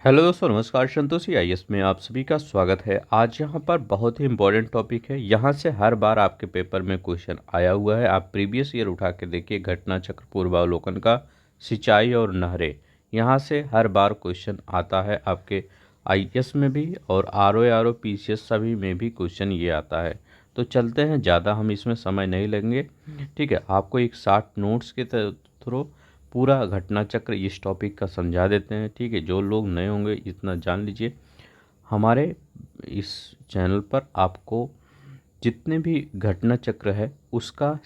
Hello दोस्तों, नमस्कार। Santoshi IAS में आप सभी का स्वागत है। आज यहाँ पर बहुत ही इम्पोर्टेंट टॉपिक है। यहाँ से हर बार आपके पेपर में क्वेश्चन आया हुआ है। आप प्रीवियस ईयर उठा के देखिए, घटना चक्र पूर्वावलोकन का सिंचाई और नहरें। यहाँ से हर बार क्वेश्चन आता है आपके आईएएस में भी, और आरओ पीसीएस सभी में भी क्वेश्चन ये आता है। तो चलते हैं, ज़्यादा हम इसमें समय नहीं लेंगे। ठीक है, आपको एक शार्ट नोट्स के थ्रू पूरा घटना चक्र इस टॉपिक का समझा देते हैं। ठीक है, जो लोग नए होंगे इतना जान लीजिए, हमारे इस चैनल पर आपको जितने भी घटना चक्र है उसका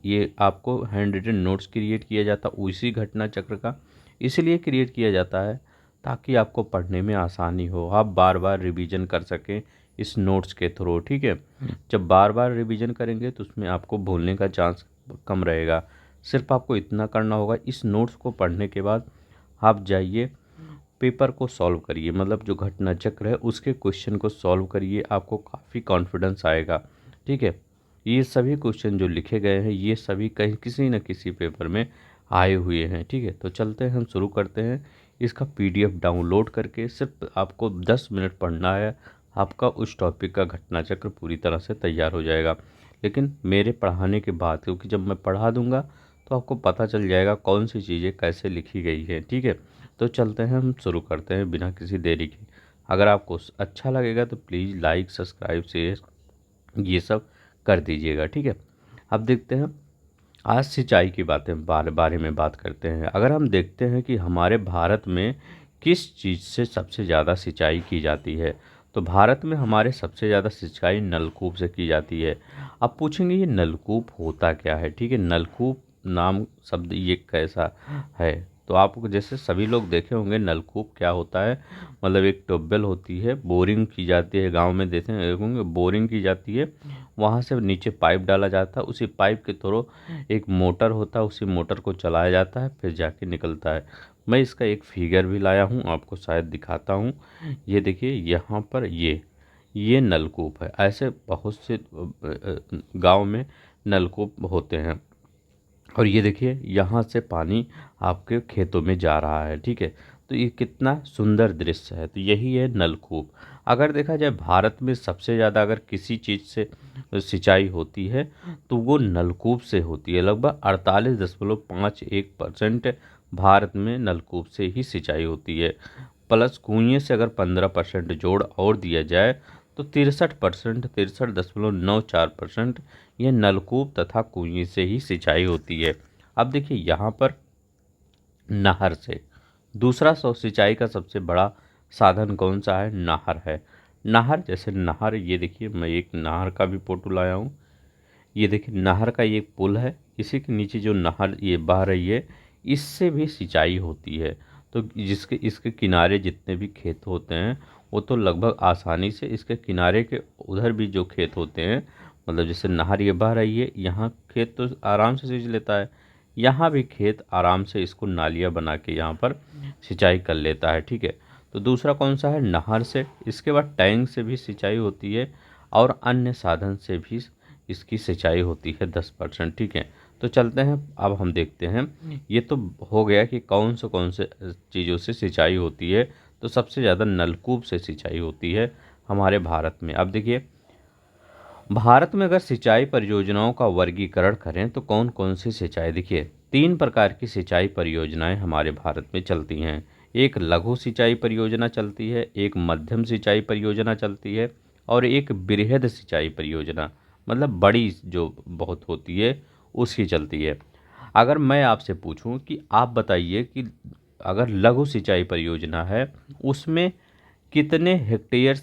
ये आपको हैंड रिटन नोट्स क्रिएट किया जाता है उसी घटना चक्र का। इसलिए क्रिएट किया जाता है ताकि आपको पढ़ने में आसानी हो, आप बार बार रिवीजन कर सकें इस नोट्स के थ्रू। ठीक है, जब बार बार रिवीजन करेंगे तो उसमें आपको भूलने का चांस कम रहेगा। सिर्फ आपको इतना करना होगा, इस नोट्स को पढ़ने के बाद आप जाइए पेपर को सॉल्व करिए, मतलब जो घटना चक्र है उसके क्वेश्चन को सॉल्व करिए, आपको काफ़ी कॉन्फिडेंस आएगा। ठीक है, ये सभी क्वेश्चन जो लिखे गए हैं ये सभी कहीं किसी न किसी पेपर में आए हुए हैं। ठीक है, तो चलते हैं, हम शुरू करते हैं। इसका पीडीएफ डाउनलोड करके सिर्फ आपको 10 मिनट पढ़ना है, आपका उस टॉपिक का घटना चक्र पूरी तरह से तैयार हो जाएगा। लेकिन मेरे पढ़ाने के बाद, क्योंकि जब मैं पढ़ा दूंगा तो आपको पता चल जाएगा कौन सी चीज़ें कैसे लिखी गई है। ठीक है, तो चलते हैं, हम शुरू करते हैं बिना किसी देरी के। अगर आपको अच्छा लगेगा तो प्लीज़ लाइक, सब्सक्राइब, शेयर ये सब कर दीजिएगा। ठीक है, अब देखते हैं, आज सिंचाई की बारे में बात करते हैं। अगर हम देखते हैं कि हमारे भारत में किस चीज़ से सबसे ज़्यादा सिंचाई की जाती है, तो भारत में हमारे सबसे ज़्यादा सिंचाई नलकूप से की जाती है। अब पूछेंगे ये नलकूप होता क्या है। ठीक है, नलकूप नाम शब्द ये कैसा है, तो आप जैसे सभी लोग देखे होंगे नलकूप क्या होता है। मतलब एक ट्यूबवेल होती है, बोरिंग की जाती है, गांव में देखे होंगे बोरिंग की जाती है, वहाँ से नीचे पाइप डाला जाता है, उसी पाइप के थ्रू एक मोटर होता है, उसी मोटर को चलाया जाता है, फिर जाके निकलता है। मैं इसका एक फिगर भी लाया हूँ, आपको शायद दिखाता हूँ। ये देखिए, यहाँ पर ये नलकूप है। ऐसे बहुत से गांव में नलकूप होते हैं, और ये देखिए यहाँ से पानी आपके खेतों में जा रहा है। ठीक है, तो ये कितना सुंदर दृश्य है। तो यही है नलकूप। अगर देखा जाए भारत में सबसे ज़्यादा अगर किसी चीज़ से सिंचाई होती है तो वो नलकूप से होती है। लगभग 48.51% भारत में नलकूप से ही सिंचाई होती है। प्लस कुएं से अगर 15% जोड़ और दिया जाए तो 63%, 63.94% ये नलकूप तथा कुएं से ही सिंचाई होती है। अब देखिए यहाँ पर नहर से दूसरा सिंचाई का सबसे बड़ा साधन कौन सा है, नहर है। नहर, जैसे नहर, ये देखिए मैं एक नहर का भी फोटो लाया हूँ। ये देखिए नहर का ये पुल है, इसी के नीचे जो नहर ये बह रही है इससे भी सिंचाई होती है। तो जिसके इसके किनारे जितने भी खेत होते हैं वो तो लगभग आसानी से इसके किनारे के उधर भी जो खेत होते हैं, मतलब जैसे नहर ये बह रही है यहाँ खेत तो आराम से सींच लेता है, यहाँ भी खेत आराम से इसको नालियाँ बना के यहाँ पर सिंचाई कर लेता है। ठीक है, तो दूसरा कौन सा है, नहर से। इसके बाद टैंक से भी सिंचाई होती है, और अन्य साधन से भी इसकी सिंचाई होती है 10%। ठीक है, तो चलते हैं, अब हम देखते हैं। ये तो हो गया कि कौन से चीज़ों से सिंचाई होती है। तो सबसे ज़्यादा नलकूप से सिंचाई होती है हमारे भारत में। अब देखिए, भारत में अगर सिंचाई परियोजनाओं का वर्गीकरण करें तो कौन कौन सी सिंचाई, देखिए 3 प्रकार की सिंचाई परियोजनाएं हमारे भारत में चलती हैं। एक लघु सिंचाई परियोजना चलती है, एक मध्यम सिंचाई परियोजना चलती है, और एक बृहद सिंचाई परियोजना, मतलब बड़ी जो बहुत होती है उसकी चलती है। अगर मैं आपसे पूछूं कि आप बताइए कि अगर लघु सिंचाई परियोजना है उसमें कितने हेक्टेयर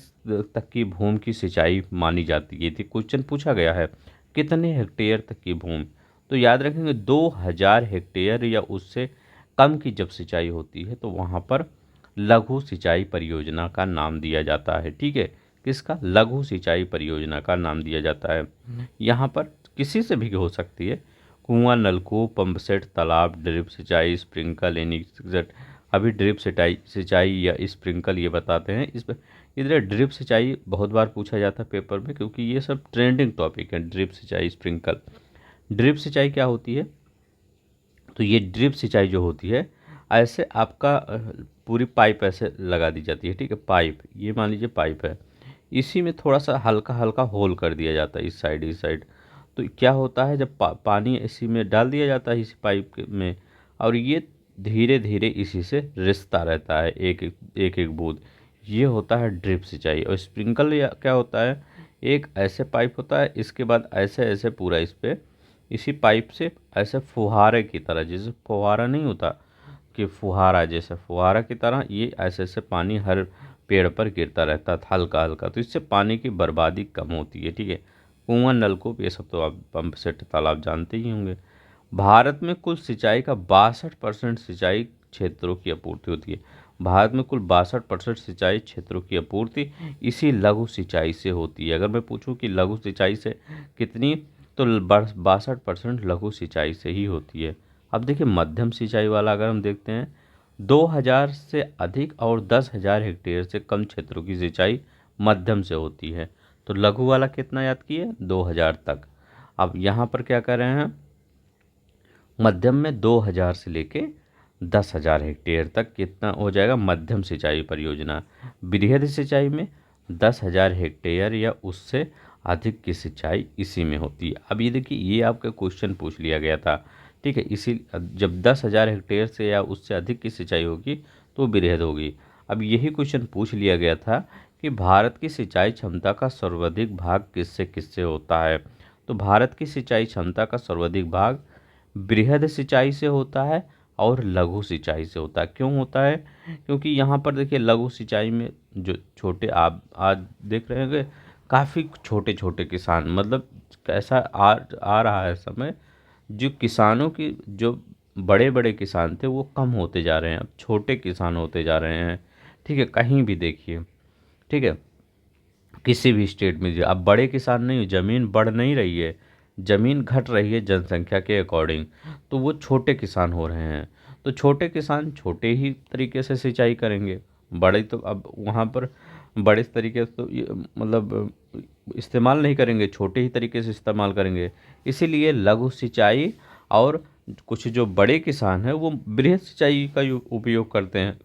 तक की भूमि की सिंचाई मानी जाती है, थी क्वेश्चन पूछा गया है, कितने हेक्टेयर तक की भूमि। तो याद रखेंगे 2000 हेक्टेयर या उससे कम की जब सिंचाई होती है तो वहाँ पर लघु सिंचाई परियोजना का नाम दिया जाता है। ठीक है, किसका, लघु सिंचाई परियोजना का नाम दिया जाता है। यहाँ पर किसी से भी हो सकती है, कुआं, नलकूप, पंप सेट, तालाब, ड्रिप सिंचाई, स्प्रिंकल यानी अभी ड्रिप सिंचाई सिंचाई या स्प्रिंकल ये बताते हैं। इस पर इधर ड्रिप सिंचाई बहुत बार पूछा जाता है पेपर में, क्योंकि ये सब ट्रेंडिंग टॉपिक है। ड्रिप सिंचाई, स्प्रिंकल। ड्रिप सिंचाई क्या होती है, तो ये ड्रिप सिंचाई जो होती है, ऐसे आपका पूरी पाइप ऐसे लगा दी जाती है, ठीक है। पाइप, ये मान लीजिए पाइप है, इसी में थोड़ा सा हल्का हल्का होल कर दिया जाता है इस साइड। तो क्या होता है, जब पानी इसी में डाल दिया जाता है इसी में, और ये धीरे धीरे इसी से रिसता रहता है एक एक बूंद। ये होता है ड्रिप सिंचाई। और स्प्रिंकल या क्या होता है, एक ऐसे पाइप होता है, इसके बाद ऐसे ऐसे पूरा इस पे इसी पाइप से ऐसे फुहारे की तरह, जैसे फुहारा नहीं होता कि फुहारा, जैसे फुहारा की तरह ये ऐसे ऐसे पानी हर पेड़ पर गिरता रहता था हल्का हल्का। तो इससे पानी की बर्बादी कम होती है, ठीक है। कुआं, नलकूप, ये सब तो आप पंप सेट तालाब जानते ही होंगे। भारत में कुल सिंचाई का 62% सिंचाई क्षेत्रों की आपूर्ति होती है। भारत में कुल 62% सिंचाई क्षेत्रों की आपूर्ति इसी लघु सिंचाई से होती है। अगर मैं पूछूं कि लघु सिंचाई से कितनी, तो 62% लघु सिंचाई से ही होती है। अब देखिए मध्यम सिंचाई वाला अगर हम देखते हैं, 2000 से अधिक और 10,000 हेक्टेयर से कम क्षेत्रों की सिंचाई मध्यम से होती है। तो लघु वाला कितना याद किए, 2000 तक। अब यहाँ पर क्या कर रहे हैं, मध्यम में 2000 से लेके 10,000 हेक्टेयर तक कितना हो जाएगा, मध्यम सिंचाई परियोजना। वृहद सिंचाई में 10,000 हेक्टेयर या उससे अधिक की सिंचाई इसी में होती है। अब ये देखिए, ये आपका क्वेश्चन पूछ लिया गया था, ठीक है। इसी जब 10,000 हेक्टेयर से या उससे अधिक की सिंचाई होगी तो वृहद होगी। अब यही क्वेश्चन पूछ लिया गया था कि भारत की सिंचाई क्षमता का सर्वाधिक भाग किससे किससे होता है। तो भारत की सिंचाई क्षमता का सर्वाधिक भाग बृहद सिंचाई से होता है और लघु सिंचाई से होता है। क्यों होता है, क्योंकि यहाँ पर देखिए लघु सिंचाई में जो छोटे, आप आज देख रहे होंगे काफ़ी छोटे छोटे किसान, मतलब कैसा आ रहा है समय, जो किसानों की जो बड़े बड़े किसान थे वो कम होते जा रहे हैं, अब छोटे किसान होते जा रहे हैं, ठीक है। कहीं भी देखिए, ठीक है, किसी भी स्टेट में जो अब बड़े किसान नहीं, ज़मीन बढ़ नहीं रही है, ज़मीन घट रही है जनसंख्या के अकॉर्डिंग, तो वो छोटे किसान हो रहे हैं। तो छोटे किसान छोटे ही तरीके से सिंचाई करेंगे, बड़े तो अब वहाँ पर बड़े तरीके से तो मतलब इस्तेमाल नहीं करेंगे, छोटे ही तरीके से इस्तेमाल करेंगे। इसीलिए लघु सिंचाई और कुछ जो बड़े किसान हैं वो बृहद सिंचाई का उपयोग करते हैं,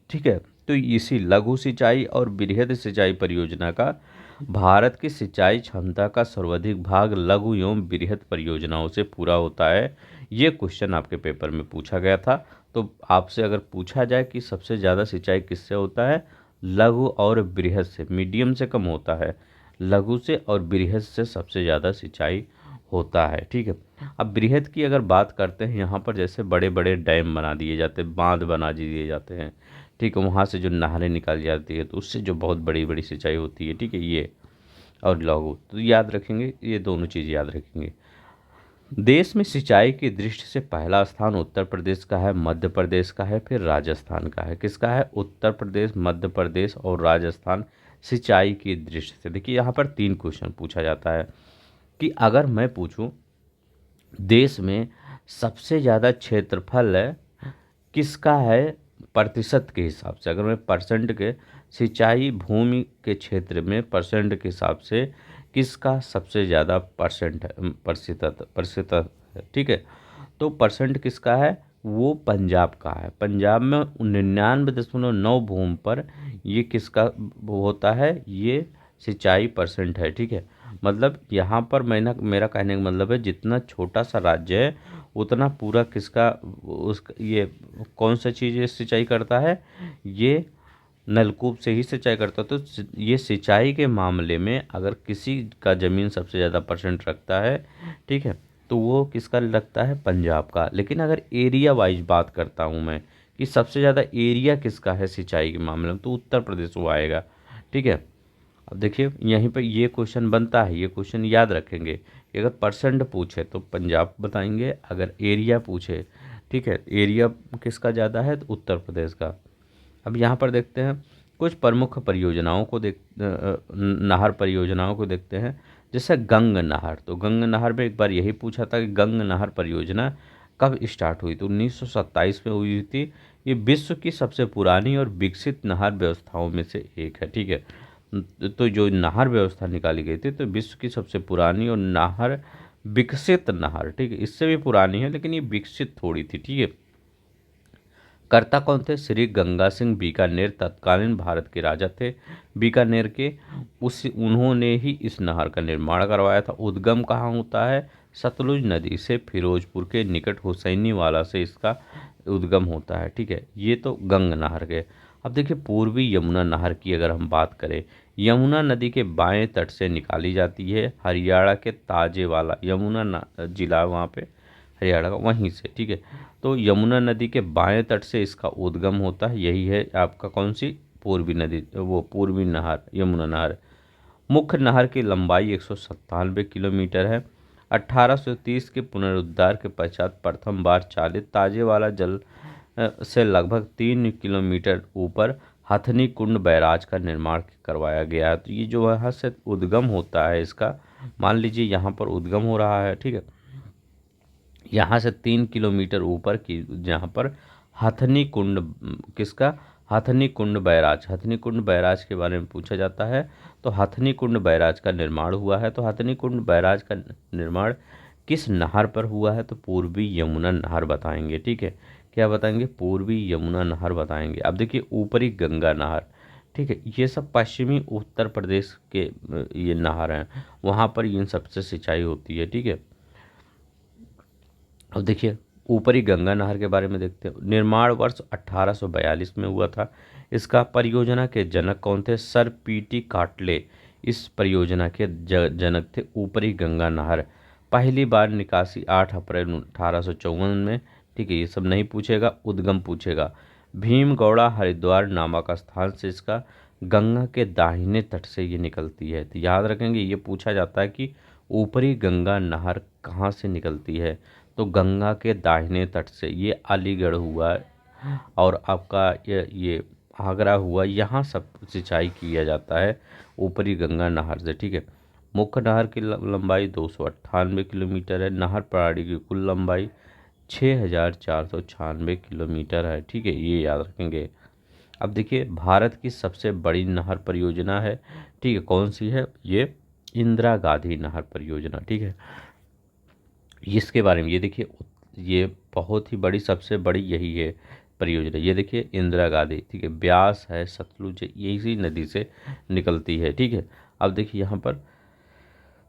ठीक है। तो इसी लघु सिंचाई और वृहद सिंचाई परियोजना का भारत की सिंचाई क्षमता का सर्वाधिक भाग लघु एवं वृहद परियोजनाओं से पूरा होता है। ये क्वेश्चन आपके पेपर में पूछा गया था। तो आपसे अगर पूछा जाए कि सबसे ज़्यादा सिंचाई किससे होता है, लघु और वृहद से, मीडियम से कम होता है, लघु से और वृहद से सबसे ज़्यादा सिंचाई होता है, ठीक है। अब वृहद की अगर बात करते हैं, यहाँ पर जैसे बड़े बड़े डैम बना दिए जाते हैं, बांध बना दिए जाते हैं, ठीक है, वहाँ से जो नहरें निकाली जाती है तो उससे जो बहुत बड़ी बड़ी सिंचाई होती है, ठीक है। ये और लघु, तो याद रखेंगे, ये दोनों चीज़ याद रखेंगे। देश में सिंचाई की दृष्टि से पहला स्थान उत्तर प्रदेश का है, मध्य प्रदेश का है, फिर राजस्थान का है। किसका है, उत्तर प्रदेश, मध्य प्रदेश और राजस्थान सिंचाई की दृष्टि से। देखिए यहाँ पर 3 क्वेश्चन पूछा जाता है कि अगर मैं पूछूं देश में सबसे ज़्यादा क्षेत्रफल है किसका है, प्रतिशत के हिसाब से, अगर मैं परसेंट के सिंचाई भूमि के क्षेत्र में परसेंट के हिसाब से किसका सबसे ज़्यादा परसेंट है, प्रतिशत है, ठीक है। तो परसेंट किसका है, वो पंजाब का है। पंजाब में 99.9 भूमि पर ये किसका वो होता है, ये सिंचाई परसेंट है, ठीक है। मतलब यहाँ पर मेरा कहने का मतलब है जितना छोटा सा राज्य है उतना पूरा किसका, उस ये कौन सा चीज़ ये सिंचाई करता है, ये नलकूप से ही सिंचाई करता है। तो ये सिंचाई के मामले में अगर किसी का ज़मीन सबसे ज़्यादा परसेंट रखता है, ठीक है, तो वो किसका लगता है, पंजाब का। लेकिन अगर एरिया वाइज बात करता हूँ मैं कि सबसे ज़्यादा एरिया किसका है सिंचाई के मामले में, तो उत्तर प्रदेश वो आएगा, ठीक है। अब देखिए यहीं पर ये क्वेश्चन बनता है, ये क्वेश्चन याद रखेंगे कि अगर परसेंट पूछे तो पंजाब बताएंगे, अगर एरिया पूछे, ठीक है, एरिया किसका ज़्यादा है तो उत्तर प्रदेश का। अब यहाँ पर देखते हैं कुछ प्रमुख परियोजनाओं को नहर परियोजनाओं को देखते हैं। जैसे गंग नहर, तो गंग नहर में एक बार यही पूछा था कि गंग नहर परियोजना कब स्टार्ट हुई, तो 1927 में हुई थी। ये विश्व की सबसे पुरानी और विकसित नहर व्यवस्थाओं में से एक है, ठीक है। तो जो नहर व्यवस्था निकाली गई थी तो विश्व की सबसे पुरानी और नहर विकसित नहर, ठीक है, इससे भी पुरानी है लेकिन ये विकसित थोड़ी थी, ठीक है। कर्ता कौन थे? श्री गंगा सिंह बीकानेर तत्कालीन भारत के राजा थे बीकानेर के। उस उन्होंने ही इस नहर का निर्माण करवाया था। उद्गम कहाँ होता है? सतलुज नदी से फिरोजपुर के निकट हुसैनी वाला से इसका उद्गम होता है। ठीक है, ये तो गंग नहर के। अब देखिए पूर्वी यमुना नहर की अगर हम बात करें, यमुना नदी के बाएं तट से निकाली जाती है हरियाणा के ताजेवाला जिला वहाँ पे हरियाणा का वहीं से। ठीक है, तो यमुना नदी के बाएं तट से इसका उद्गम होता है। यही है आपका कौन सी? पूर्वी नदी, वो पूर्वी नहर यमुना नहर। मुख्य नहर की लंबाई 197 किलोमीटर है। 1830 के पुनरुद्धार के पश्चात प्रथम बार चालित ताजेवाला जल से लगभग 3 किलोमीटर ऊपर हथनी कुंड बैराज का निर्माण करवाया गया है। तो ये जो वहाँ से उद्गम होता है इसका, मान लीजिए यहाँ पर उद्गम हो रहा है। ठीक है, यहाँ से 3 किलोमीटर ऊपर की जहाँ पर हथनी कुंड, किसका? हथनी कुंड बैराज। हथनी कुंड बैराज के बारे में पूछा जाता है, तो हथनी कुंड बैराज का निर्माण हुआ है। तो हथनी कुंड बैराज का निर्माण किस नहर पर हुआ है? तो पूर्वी यमुना नहर बताएंगे। ठीक है, क्या बताएंगे? पूर्वी यमुना नहर बताएंगे। अब देखिए ऊपरी गंगा नहर। ठीक है, ये सब पश्चिमी उत्तर प्रदेश के ये नहर हैं, वहाँ पर इन सबसे सिंचाई होती है। ठीक है, अब देखिए ऊपरी गंगा नहर के बारे में देखते हैं। निर्माण वर्ष 1842 में हुआ था। इसका परियोजना के जनक कौन थे? सर पीटी काटले इस परियोजना के जनक थे। ऊपरी गंगा नहर पहली बार निकासी 8 अप्रैल 1854 में। ठीक है, ये सब नहीं पूछेगा, उद्गम पूछेगा। भीमगौड़ा हरिद्वार नामक स्थान से इसका गंगा के दाहिने तट से ये निकलती है। तो याद रखेंगे, ये पूछा जाता है कि ऊपरी गंगा नहर कहाँ से निकलती है? तो गंगा के दाहिने तट से। ये अलीगढ़ हुआ और आपका ये आगरा हुआ, यहाँ सब सिंचाई किया जाता है ऊपरी गंगा नहर से। ठीक है, मुख्य नहर की लंबाई 298 किलोमीटर है। नहर प्रणाली की कुल लंबाई 6496 किलोमीटर है। ठीक है, ये याद रखेंगे। अब देखिए भारत की सबसे बड़ी नहर परियोजना है। ठीक है, कौन सी है? ये इंदिरा गांधी नहर परियोजना। ठीक है, इसके बारे में ये देखिए, ये बहुत ही बड़ी, सबसे बड़ी यही है परियोजना। ये देखिए इंदिरा गांधी। ठीक है, ब्यास है, सतलुज है, ये इसी नदी से निकलती है। ठीक है, अब देखिए यहाँ पर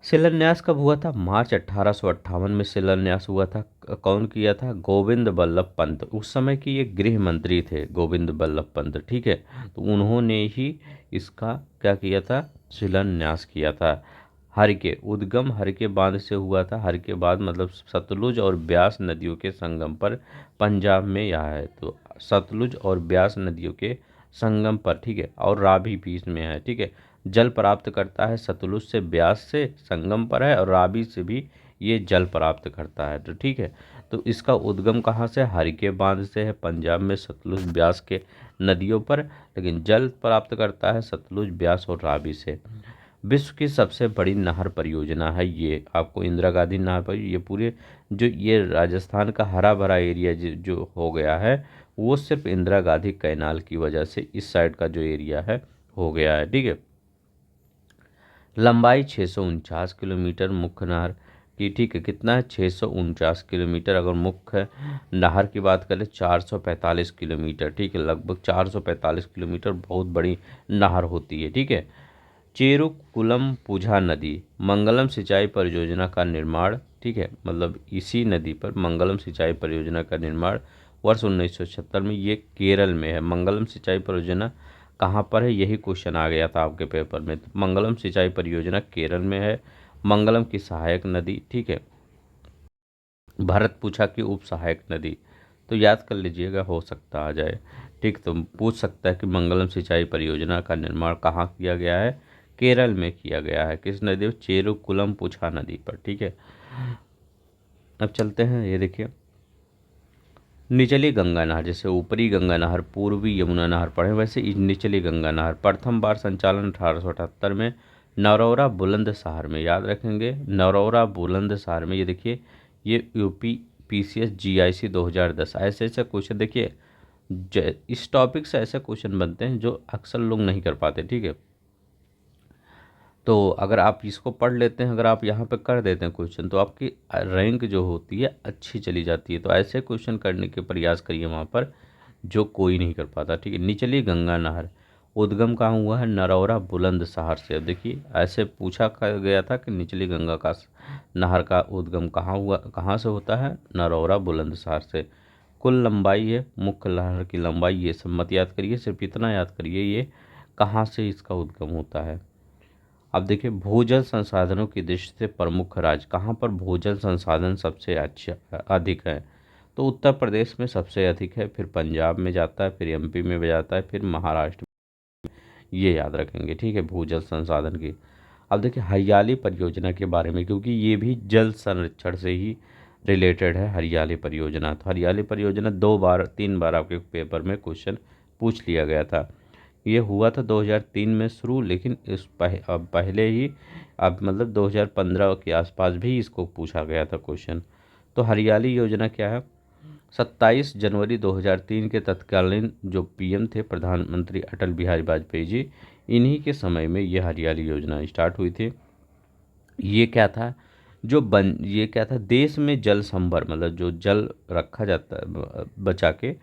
शिलान्यास कब हुआ था? मार्च 1858 में शिलान्यास हुआ था। कौन किया था? गोविंद बल्लभ पंत। उस समय के ये गृह मंत्री थे गोविंद बल्लभ पंत। ठीक है, तो उन्होंने ही इसका क्या किया था? शिलान्यास किया था। हरके उद्गम हरके बांध से हुआ था। हरके बांध मतलब सतलुज और ब्यास नदियों के संगम पर पंजाब में यह है। तो सतलुज और ब्यास नदियों के संगम पर। ठीक है, और रावी भी इसमें है। ठीक है, जल प्राप्त करता है सतलुज से, ब्यास से संगम पर है, और रावी से भी ये जल प्राप्त करता है। तो ठीक है, तो इसका उद्गम कहाँ से? हरके बांध से है, पंजाब में सतलुज ब्यास के नदियों पर। लेकिन जल प्राप्त करता है सतलुज, ब्यास और रावी से। विश्व की सबसे बड़ी नहर परियोजना है ये आपको इंदिरा गांधी नहर पर। ये पूरे जो ये राजस्थान का हरा भरा एरिया जो हो गया है, वो सिर्फ इंदिरा गांधी कैनाल की वजह से इस साइड का जो एरिया है हो गया है। ठीक है, लंबाई 649 किलोमीटर मुख्य नहर की। ठीक है, कितना है? 649 किलोमीटर। अगर मुख्य नहर की बात करें 445 किलोमीटर। ठीक है, लगभग 445 किलोमीटर, बहुत बड़ी नहर होती है। ठीक है, चेरुकुलम पुझा नदी मंगलम सिंचाई परियोजना का निर्माण। ठीक है, मतलब इसी नदी पर मंगलम सिंचाई परियोजना का निर्माण वर्ष 1976 में। ये केरल में है। मंगलम सिंचाई परियोजना कहाँ पर है? यही क्वेश्चन आ गया था आपके पेपर में। तो मंगलम सिंचाई परियोजना केरल में है। मंगलम की सहायक नदी। ठीक है, भरत पूछा की उप सहायक नदी। तो याद कर लीजिएगा, हो सकता आ जाए। ठीक, तो पूछ सकता है कि मंगलम सिंचाई परियोजना का निर्माण कहाँ किया गया है? केरल में किया गया है। किस नदी? चेरुकुलम पुछा नदी पर। ठीक है, अब चलते हैं। ये देखिए निचली गंगा नहर, जैसे ऊपरी गंगा नहर, पूर्वी यमुना नहर पढ़े, वैसे निचली गंगा नहर प्रथम बार संचालन 1878 में नरौरा बुलंदशहर में। याद रखेंगे, नरौरा बुलंदशहर में। ये देखिए, ये यूपी पीसीएस जीआईसी 2010। ऐसे ऐसे क्वेश्चन देखिए, इस टॉपिक से ऐसे क्वेश्चन बनते हैं जो अक्सर लोग नहीं कर पाते। ठीक है, तो अगर आप इसको पढ़ लेते हैं, अगर आप यहाँ पे कर देते हैं क्वेश्चन, तो आपकी रैंक जो होती है अच्छी चली जाती है। तो ऐसे क्वेश्चन करने के प्रयास करिए वहाँ पर, जो कोई नहीं कर पाता, ठीक है। निचली गंगा नहर उद्गम कहाँ हुआ है? नरौरा बुलंदशहर से। अब देखिए ऐसे पूछा गया था कि निचली गंगा का नहर का उद्गम कहाँ हुआ, कहाँ से होता है? नरौरा बुलंदशहर से। कुल लंबाई है, मुख्य नहर की लंबाई, ये सब मत याद करिए, सिर्फ इतना याद करिए ये कहाँ से इसका उद्गम होता है। अब देखिए भूजल संसाधनों की दृष्टि से प्रमुख राज्य, कहाँ पर भूजल संसाधन सबसे अच्छा अधिक है? तो उत्तर प्रदेश में सबसे अधिक है, फिर पंजाब में जाता है, फिर एमपी में भी जाता है, फिर महाराष्ट्र में। ये याद रखेंगे, ठीक है, भूजल संसाधन की। अब देखिए हरियाली परियोजना के बारे में, क्योंकि ये भी जल संरक्षण से ही रिलेटेड है हरियाली परियोजना। तो हरियाली परियोजना 2 बार 3 बार आपके पेपर में क्वेश्चन पूछ लिया गया था। ये हुआ था 2003 में शुरू, लेकिन अब पहले ही, अब मतलब 2015 के आसपास भी इसको पूछा गया था क्वेश्चन। तो हरियाली योजना क्या है? 27 जनवरी 2003 के तत्कालीन जो पीएम थे प्रधानमंत्री अटल बिहारी वाजपेयी जी, इन्हीं के समय में ये हरियाली योजना स्टार्ट हुई थी। ये क्या था? ये क्या था? देश में जल संभर, मतलब जो जल रखा जाता है बचा के,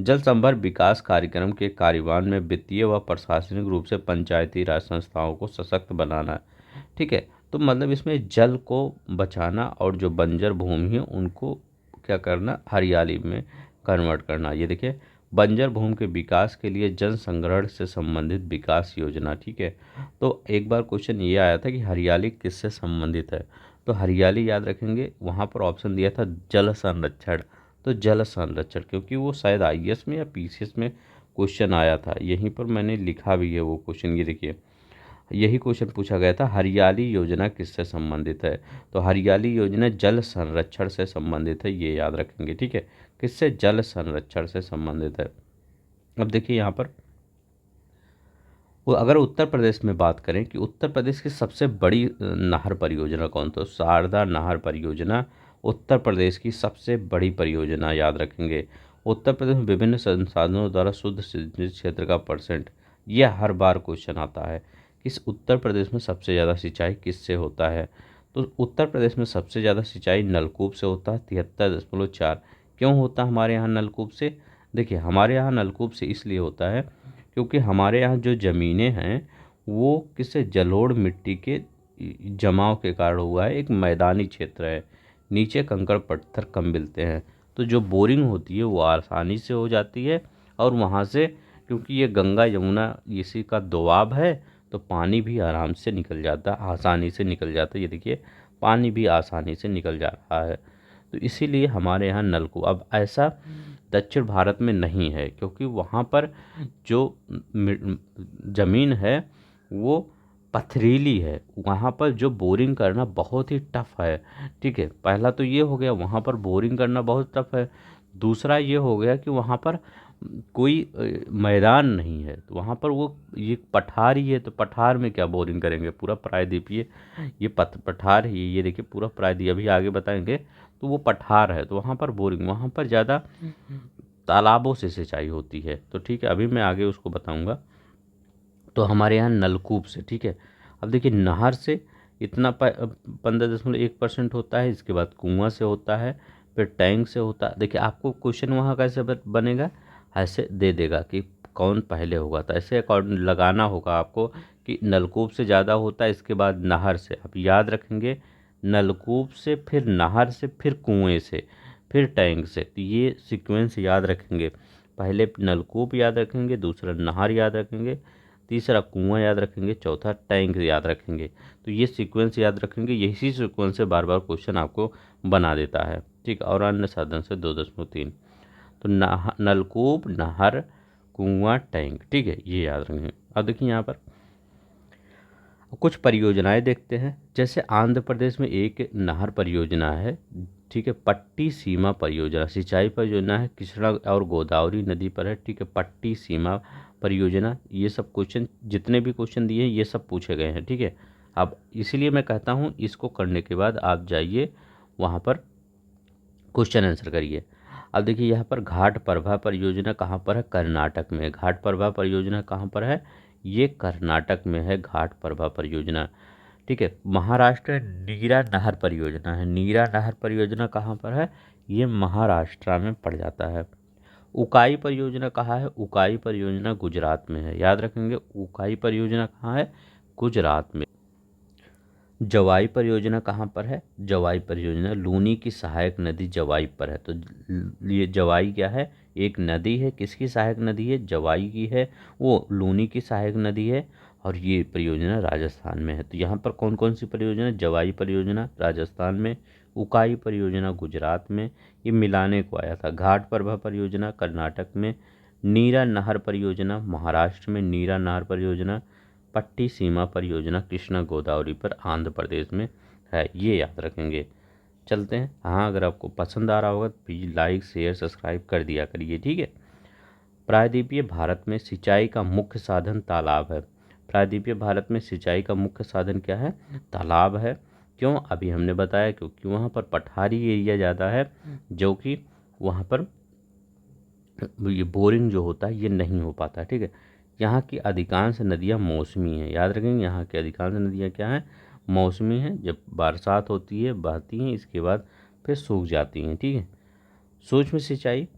जल संभर विकास कार्यक्रम के कार्यान्वयन में वित्तीय व प्रशासनिक रूप से पंचायती राज संस्थाओं को सशक्त बनाना है, ठीक है। तो मतलब इसमें जल को बचाना और जो बंजर भूमि है उनको क्या करना? हरियाली में कन्वर्ट करना। ये देखिए बंजर भूमि के विकास के लिए जल संग्रहण से संबंधित विकास योजना, ठीक है। तो एक बार क्वेश्चन ये आया था कि हरियाली किससे संबंधित है? तो हरियाली याद रखेंगे, वहाँ पर ऑप्शन दिया था जल संरक्षण। तो जल संरक्षण, क्योंकि वो शायद आईएएस में या पीसीएस में क्वेश्चन आया था, यहीं पर मैंने लिखा भी है वो क्वेश्चन। ये देखिए यही क्वेश्चन पूछा गया था, हरियाली योजना किससे संबंधित है? तो हरियाली योजना जल संरक्षण से संबंधित है, ये याद रखेंगे, ठीक है। किससे? जल संरक्षण से संबंधित है। अब देखिए यहाँ पर वो अगर उत्तर प्रदेश में बात करें कि उत्तर प्रदेश की सबसे बड़ी नहर परियोजना कौन, तो शारदा नहर परियोजना उत्तर प्रदेश की सबसे बड़ी परियोजना, याद रखेंगे। उत्तर प्रदेश में विभिन्न संसाधनों द्वारा शुद्ध सिंचित क्षेत्र का परसेंट, यह हर बार क्वेश्चन आता है। किस उत्तर प्रदेश में सबसे ज़्यादा सिंचाई किससे होता है? तो उत्तर प्रदेश में सबसे ज़्यादा सिंचाई नलकूप से होता है, 73.4। क्यों होता है हमारे यहाँ नलकूप से? देखिए हमारे यहाँ नलकूप से इसलिए होता है क्योंकि हमारे यहाँ जो ज़मीनें हैं वो किससे? जलोढ़ मिट्टी के जमाव के कारण हुआ है, एक मैदानी क्षेत्र है, नीचे कंकड़ पत्थर कम मिलते हैं। तो जो बोरिंग होती है वो आसानी से हो जाती है, और वहाँ से क्योंकि ये गंगा यमुना इसी का दोआब है, तो पानी भी आराम से निकल जाता है, आसानी से निकल जाता है। ये देखिए पानी भी आसानी से निकल जा रहा है, तो इसीलिए हमारे यहाँ नलकूप। अब ऐसा दक्षिण भारत में नहीं है, क्योंकि वहाँ पर जो ज़मीन है वो पथरीली है, वहाँ पर जो बोरिंग करना बहुत ही टफ है, ठीक है। पहला तो ये हो गया, वहाँ पर बोरिंग करना बहुत टफ है। दूसरा ये हो गया कि वहाँ पर कोई मैदान नहीं है, तो वहाँ पर वो ये पठार ही है, तो पठार में क्या बोरिंग करेंगे? पूरा प्रायद्वीप ये पठार ही, ये देखिए पूरा प्रायद्वीप, अभी आगे बताएंगे। तो वो पठार है, तो वहाँ पर बोरिंग, वहाँ पर ज़्यादा तालाबों से सिंचाई होती है, तो ठीक है, अभी मैं आगे उसको बताऊंगा। तो हमारे यहाँ नलकूप से, ठीक है। अब देखिए नहर से इतना 15.1% होता है, इसके बाद कुआं से होता है, फिर टैंक से होता है। देखिए आपको क्वेश्चन वहाँ कैसे बनेगा, ऐसे दे देगा कि कौन पहले होगा, तो ऐसे अकॉर्डिंग लगाना होगा आपको कि नलकूप से ज़्यादा होता है, इसके बाद नहर से। आप याद रखेंगे नलकूप से, फिर नहर से, फिर कुएं से, फिर टैंक से, तो ये सीक्वेंस याद रखेंगे। पहले नलकूप याद रखेंगे, दूसरा नहर याद रखेंगे, तीसरा कुआं याद रखेंगे, चौथा टैंक याद रखेंगे। तो ये सीक्वेंस याद रखेंगे, यही सीक्वेंस से बार बार क्वेश्चन आपको बना देता है, ठीक। और अन्य साधन से 2.3। तो नलकूप, नहर, कुआं, टैंक, ठीक है, ये याद रखेंगे। अब देखिए यहाँ पर कुछ परियोजनाएं देखते हैं। जैसे आंध्र प्रदेश में एक नहर परियोजना है, ठीक है, पट्टी सीमा परियोजना, सिंचाई परियोजना है, कृष्णा और गोदावरी नदी पर है, ठीक है, पट्टी सीमा परियोजना। ये सब क्वेश्चन, जितने भी क्वेश्चन दिए हैं ये सब पूछे गए हैं, ठीक है। अब इसीलिए मैं कहता हूँ इसको करने के बाद आप जाइए वहाँ पर क्वेश्चन आंसर करिए। अब देखिए यहाँ पर घाट प्रभा परियोजना कहाँ पर है? कर्नाटक में। घाट प्रभा परियोजना कहाँ पर है? ये कर्नाटक में है घाट प्रभा परियोजना, ठीक है। महाराष्ट्र नीरा नहर परियोजना है, नीरा नहर परियोजना कहाँ पर है? ये महाराष्ट्र में पड़ जाता है। उकाई परियोजना कहाँ है? उकाई परियोजना गुजरात में है, याद रखेंगे। उकाई परियोजना कहाँ है? गुजरात में। जवाई परियोजना कहाँ पर है? जवाई परियोजना लूनी की सहायक नदी जवाई पर है। तो ये जवाई क्या है? एक नदी है। किसकी सहायक नदी है? जवाई की है, वो लूनी की सहायक नदी है। और ये परियोजना राजस्थान में है। तो यहाँ पर कौन कौन सी परियोजना? जवाई परियोजना राजस्थान में, उकाई परियोजना गुजरात में, ये मिलाने को आया था। घाट प्रभा परियोजना कर्नाटक में, नीरा नहर परियोजना महाराष्ट्र में, नीरा नहर परियोजना पट्टी सीमा परियोजना कृष्णा गोदावरी पर आंध्र प्रदेश में है। ये याद रखेंगे। चलते हैं। हाँ, अगर आपको पसंद आ रहा होगा तो प्लीज़ लाइक शेयर सब्सक्राइब कर दिया करिए, ठीक है। प्रायद्वीपीय भारत में सिंचाई का मुख्य साधन तालाब है। प्रायद्वीपीय भारत में सिंचाई का मुख्य साधन क्या है? तालाब है। क्यों? अभी हमने बताया, क्योंकि वहाँ पर पठारी एरिया ज़्यादा है, जो कि वहाँ पर ये बोरिंग जो होता है ये नहीं हो पाता, ठीक है। यहाँ की अधिकांश नदियाँ मौसमी हैं, याद रखेंगे। यहाँ की अधिकांश नदियाँ क्या हैं? मौसमी हैं। जब बरसात होती है बहती हैं, इसके बाद फिर सूख जाती हैं, ठीक है। सूक्ष्म सिंचाई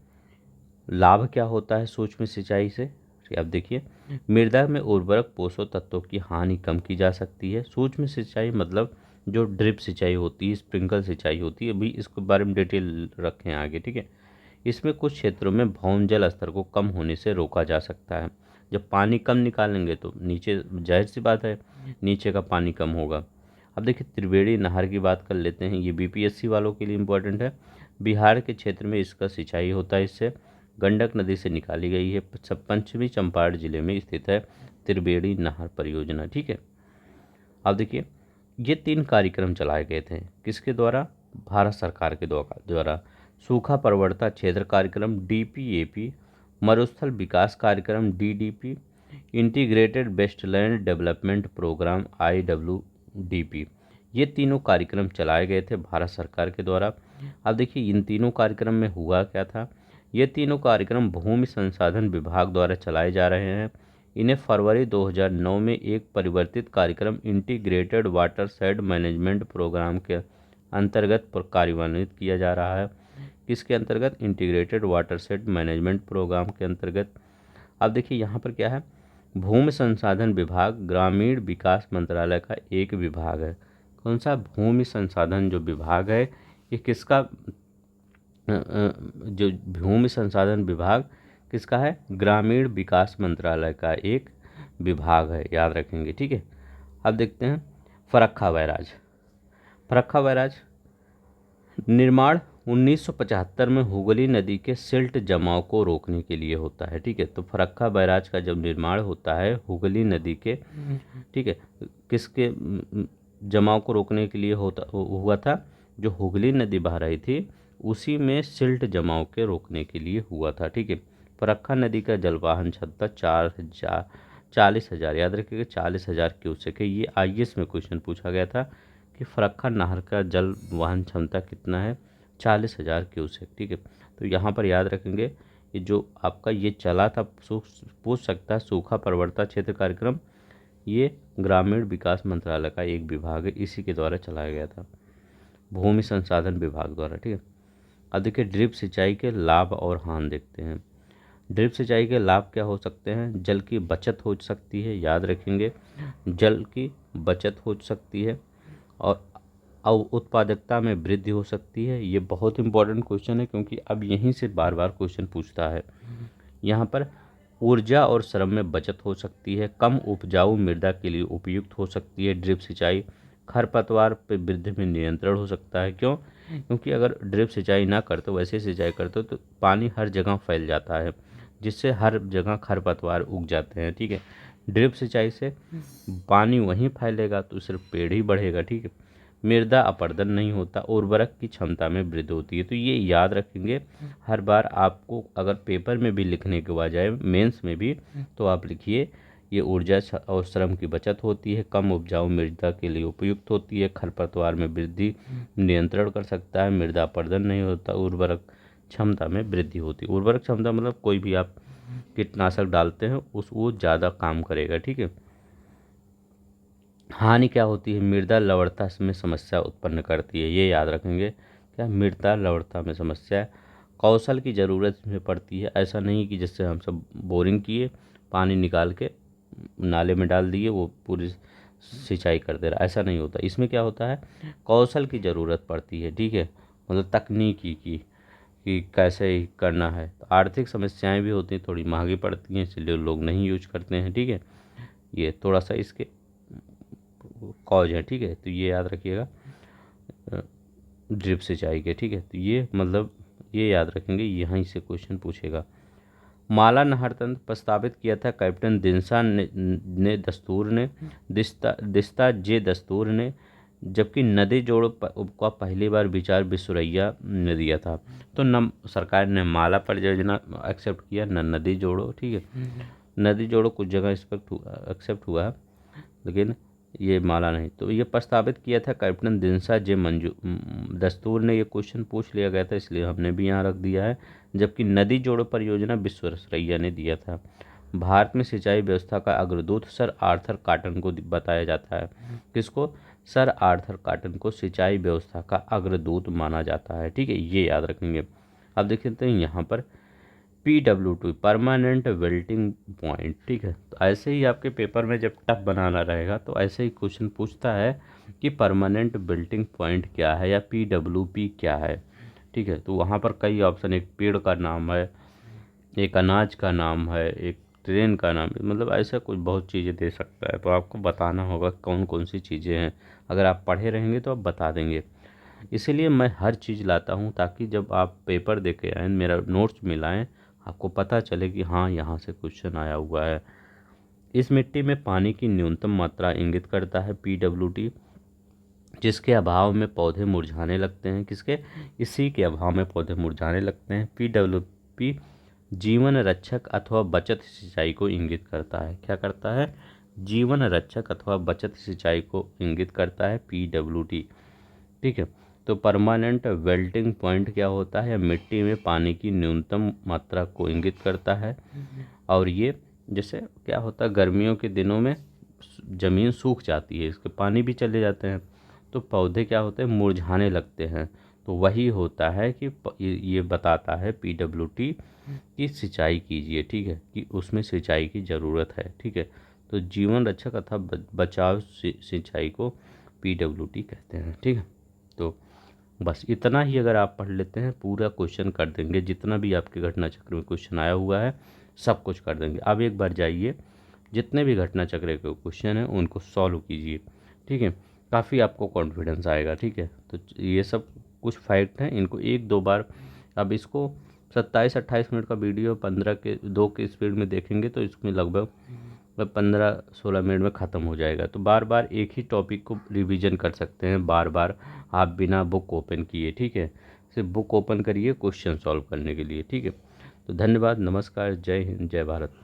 लाभ क्या होता है सूक्ष्म सिंचाई से? अब देखिए, मृदा में उर्वरक पोषक तत्वों की हानि कम की जा सकती है। सूक्ष्म सिंचाई मतलब जो ड्रिप सिंचाई होती है, स्प्रिंकल सिंचाई होती है, अभी इसके बारे में डिटेल रखें आगे, ठीक है। इसमें कुछ क्षेत्रों में भौम जल स्तर को कम होने से रोका जा सकता है। जब पानी कम निकालेंगे तो नीचे, जाहिर सी बात है, नीचे का पानी कम होगा। अब देखिए, त्रिवेणी नहर की बात कर लेते हैं। ये बीपीएससी वालों के लिए इम्पोर्टेंट है। बिहार के क्षेत्र में इसका सिंचाई होता है। इससे गंडक नदी से निकाली गई है। पश्चिमी चंपारण जिले में स्थित है त्रिवेणी नहर परियोजना, ठीक है। अब देखिए, ये 3 कार्यक्रम चलाए गए थे। किसके द्वारा? भारत सरकार के द्वारा। सूखा प्रवणता क्षेत्र कार्यक्रम डीपीएपी, मरुस्थल विकास कार्यक्रम DDP, integrated wasteland development programme IWDP. ये तीनों कार्यक्रम चलाए गए थे भारत सरकार के द्वारा। अब देखिए, इन तीनों कार्यक्रम में हुआ क्या था? ये तीनों कार्यक्रम भूमि संसाधन विभाग द्वारा चलाए जा रहे हैं। इन्हें फरवरी 2009 में एक परिवर्तित कार्यक्रम इंटीग्रेटेड वाटरशेड मैनेजमेंट प्रोग्राम के अंतर्गत कार्यान्वित किया जा रहा है। किसके अंतर्गत? इंटीग्रेटेड वाटरशेड मैनेजमेंट प्रोग्राम के अंतर्गत। अब देखिए, यहाँ पर क्या है? भूमि संसाधन विभाग ग्रामीण विकास मंत्रालय का एक विभाग है। कौन सा? भूमि संसाधन जो विभाग है, ये किसका? जो भूमि संसाधन विभाग किसका है? ग्रामीण विकास मंत्रालय का एक विभाग है, याद रखेंगे, ठीक है। अब देखते हैं फरक्का बैराज। फरक्का बैराज निर्माण 1975 में हुगली नदी के सिल्ट जमाव को रोकने के लिए होता है, ठीक है। तो फरक्का बैराज का जब निर्माण होता है हुगली नदी के, ठीक है, किसके जमाव को रोकने के लिए हुआ था? जो हुगली नदी बह रही थी उसी में सिल्ट जमाव के रोकने के लिए हुआ था, ठीक है। फरक्का नदी का जलवाहन क्षमता 40,000, याद रखिएगा, 40,000 क्यूसेक है। ये आईएएस में क्वेश्चन पूछा गया था कि फरक्का नहर का जल वहन क्षमता कितना है? 40,000 क्यूसेक, ठीक है। तो यहाँ पर याद रखेंगे, ये जो आपका ये चला था, पूछ सकता है सूखा प्रवणता क्षेत्र कार्यक्रम, ये ग्रामीण विकास मंत्रालय का एक विभाग है, इसी के द्वारा चलाया गया था, भूमि संसाधन विभाग द्वारा, ठीक है। अब देखिए, ड्रिप सिंचाई के लाभ और हानि देखते हैं। ड्रिप सिंचाई के लाभ क्या हो सकते हैं? जल की बचत हो सकती है, याद रखेंगे, जल की बचत हो सकती है, और उत्पादकता में वृद्धि हो सकती है। ये बहुत इंपॉर्टेंट क्वेश्चन है, क्योंकि अब यहीं से बार बार क्वेश्चन पूछता है। यहाँ पर ऊर्जा और श्रम में बचत हो सकती है। कम उपजाऊ मृदा के लिए उपयुक्त हो सकती है ड्रिप सिंचाई। खरपतवार पर वृद्धि में नियंत्रण हो सकता है। क्यों? क्योंकि अगर ड्रिप सिंचाई ना करते, वैसे सिंचाई करते तो पानी हर जगह फैल जाता है, जिससे हर जगह खरपतवार उग जाते हैं, ठीक है। ड्रिप सिंचाई से पानी वहीं फैलेगा तो सिर्फ पेड़ ही बढ़ेगा, ठीक है। मृदा अपरदन नहीं होता, उर्वरक की क्षमता में वृद्धि होती है। तो ये याद रखेंगे हर बार आपको, अगर पेपर में भी लिखने के बजाय मेंस में भी, तो आप लिखिए ये ऊर्जा और श्रम की बचत होती है, कम उपजाऊ मृदा के लिए उपयुक्त होती है, खरपतवार में वृद्धि नियंत्रण कर सकता है, मृदा अपरदन नहीं होता, उर्वरक क्षमता में वृद्धि होती है। उर्वरक क्षमता मतलब कोई भी आप कीटनाशक डालते हैं वो ज़्यादा काम करेगा, ठीक है। हानि क्या होती है? मृदा लवणता में समस्या उत्पन्न करती है, ये याद रखेंगे। क्या? मृदा लवणता में समस्या कौशल की ज़रूरत इसमें पड़ती है। ऐसा नहीं कि जिससे हम सब बोरिंग किए, पानी निकाल के नाले में डाल दिए, वो पूरी सिंचाई कर दे रहा, ऐसा नहीं होता। इसमें क्या होता है, कौशल की ज़रूरत पड़ती है, ठीक है, मतलब तकनीकी की कि कैसे करना है। तो आर्थिक समस्याएं भी होती हैं, थोड़ी महंगी पड़ती हैं, इसलिए लोग नहीं यूज करते हैं, ठीक है। ये थोड़ा सा इसके कॉज है, ठीक है, तो ये याद रखिएगा ड्रिप सिंचाई के, ठीक है। तो ये मतलब ये याद रखेंगे, यहीं से क्वेश्चन पूछेगा। माला नहर तंत्र प्रस्तावित किया था कैप्टन दिनसा ने दस्तूर ने दिस्ता जे दस्तूर ने, जबकि नदी जोड़ो का पहली बार विचार विश्वरैया ने दिया था। तो न सरकार ने माला परियोजना एक्सेप्ट किया, न नदी जोड़ो, ठीक है। नदी जोड़ो कुछ जगह एक्सेप्ट हुआ है, लेकिन ये माला नहीं। तो ये प्रस्तावित किया था कैप्टन दिनसा जे दस्तूर ने, ये क्वेश्चन पूछ लिया गया था, इसलिए हमने भी यहाँ रख दिया है। जबकि नदी जोड़ो परियोजना विश्वेश्वरैया ने दिया था। भारत में सिंचाई व्यवस्था का अग्रदूत सर आर्थर कॉटन को बताया जाता है। किसको? सर आर्थर कॉटन को सिंचाई व्यवस्था का अग्रदूत माना जाता है, ठीक है, ये याद रखेंगे। अब देख लेते हैं यहाँ पर PWT परमानेंट विल्टिंग पॉइंट, ठीक है। तो ऐसे ही आपके पेपर में जब टफ बनाना रहेगा तो ऐसे ही क्वेश्चन पूछता है कि परमानेंट विल्टिंग पॉइंट क्या है या PWP क्या है, ठीक है। तो वहाँ पर कई ऑप्शन, एक पेड़ का नाम है, एक अनाज का नाम है, एक ट्रेन का नाम है, मतलब ऐसा कुछ बहुत चीज़ें दे सकता है। तो आपको बताना होगा कौन कौन सी चीज़ें हैं। अगर आप पढ़े रहेंगे तो आप बता देंगे। इसीलिए मैं हर चीज़ लाता हूँ ताकि जब आप पेपर दे के आएँ, मेरा नोट्स मिलाएँ, आपको पता चले कि हाँ यहाँ से क्वेश्चन आया हुआ है। इस मिट्टी में पानी की न्यूनतम मात्रा इंगित करता है PWT, जिसके अभाव में पौधे मुरझाने लगते हैं। किसके? इसी के अभाव में पौधे मुरझाने लगते हैं। PWP जीवन रक्षक अथवा बचत सिंचाई को इंगित करता है। क्या करता है? जीवन रक्षक अथवा बचत सिंचाई को इंगित करता है PWT, ठीक है। तो परमानेंट वेल्टिंग पॉइंट क्या होता है? मिट्टी में पानी की न्यूनतम मात्रा को इंगित करता है। और ये जैसे क्या होता है, गर्मियों के दिनों में ज़मीन सूख जाती है, इसके पानी भी चले जाते हैं, तो पौधे क्या होते हैं, मुरझाने लगते हैं। तो वही होता है कि ये बताता है PWT की सिंचाई कीजिए, ठीक है, कि उसमें सिंचाई की ज़रूरत है, ठीक है। तो जीवन रक्षक अथवा बचाव सिंचाई को PWT कहते हैं, ठीक है। तो बस इतना ही अगर आप पढ़ लेते हैं, पूरा क्वेश्चन कर देंगे। जितना भी आपके घटना चक्र में क्वेश्चन आया हुआ है सब कुछ कर देंगे। अब एक बार जाइए, जितने भी घटना चक्र के क्वेश्चन हैं उनको सॉल्व कीजिए, ठीक है, काफ़ी आपको कॉन्फिडेंस आएगा, ठीक है। तो ये सब कुछ फैक्ट हैं, इनको एक दो बार, अब इसको 27-28 मिनट का वीडियो 15 के 2 के स्पीड में देखेंगे तो इसमें लगभग 15-16 मिनट में ख़त्म हो जाएगा। तो बार बार एक ही टॉपिक को रिवीजन कर सकते हैं, बार बार आप बिना बुक ओपन किए, ठीक है। सिर्फ बुक ओपन करिए क्वेश्चन सॉल्व करने के लिए, ठीक है। तो धन्यवाद, नमस्कार, जय हिंद, जय भारत।